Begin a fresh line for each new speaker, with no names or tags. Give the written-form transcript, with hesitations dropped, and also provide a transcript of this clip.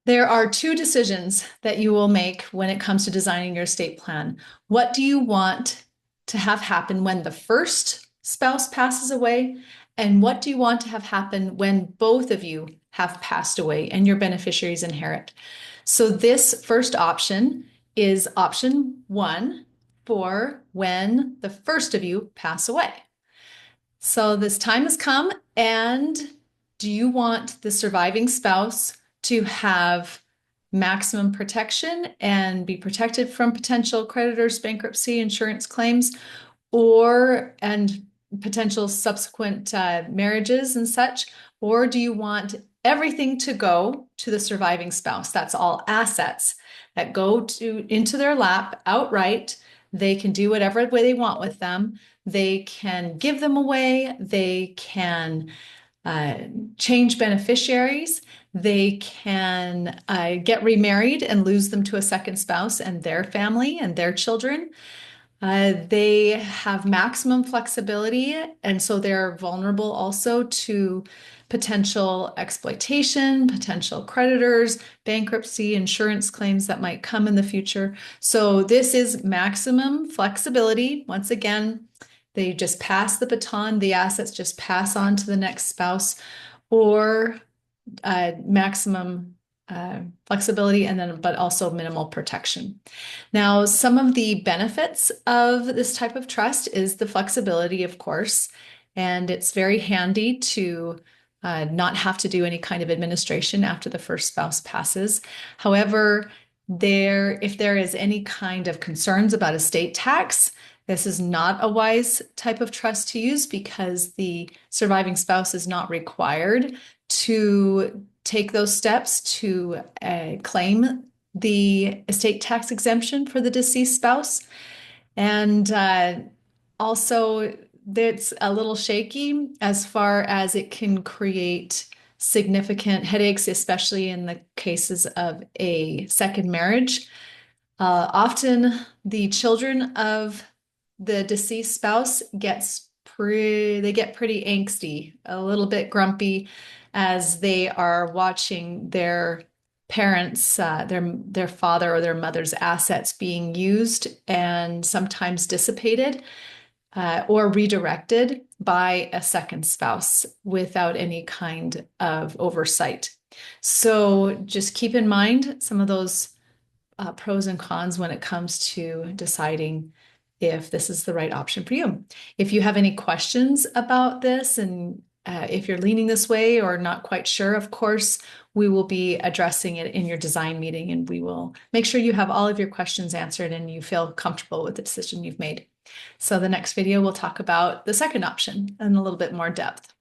There are two decisions that you will make when it comes to designing your estate plan. What do you want to have happen when the first spouse passes away? And what do you want to have happen when both of you have passed away and your beneficiaries inherit? So, this first option is option one for when the first of you pass away. So, this time has come, and do you want the surviving spouse to have maximum protection and be protected from potential creditors, bankruptcy, insurance claims, and potential subsequent marriages and such? Or do you want everything to go to the surviving spouse? That's all assets that go into their lap outright. They can do whatever way they want with them. They can give them away. They can uh, change beneficiaries. They can get remarried and lose them to a second spouse and their family and their children. They have maximum flexibility, and so they're vulnerable also to potential exploitation, potential creditors, bankruptcy, insurance claims that might come in the future. So this is maximum flexibility. Once again, they just pass the baton, the assets just pass on to the next spouse, or maximum flexibility, and then but also minimal protection. Now, some of the benefits of this type of trust is the flexibility, of course, and it's very handy to not have to do any kind of administration after the first spouse passes. However, if there is any kind of concerns about estate tax, this is not a wise type of trust to use because the surviving spouse is not required to take those steps to claim the estate tax exemption for the deceased spouse. And also, it's a little shaky as far as it can create significant headaches, especially in the cases of a second marriage. Often, the children of the deceased spouse they get pretty angsty, a little bit grumpy as they are watching their parents, their father or their mother's assets being used and sometimes dissipated or redirected by a second spouse without any kind of oversight. So just keep in mind some of those pros and cons when it comes to deciding if this is the right option for you. If you have any questions about this and if you're leaning this way or not quite sure, of course, we will be addressing it in your design meeting, and we will make sure you have all of your questions answered and you feel comfortable with the decision you've made. So the next video, we'll talk about the second option in a little bit more depth.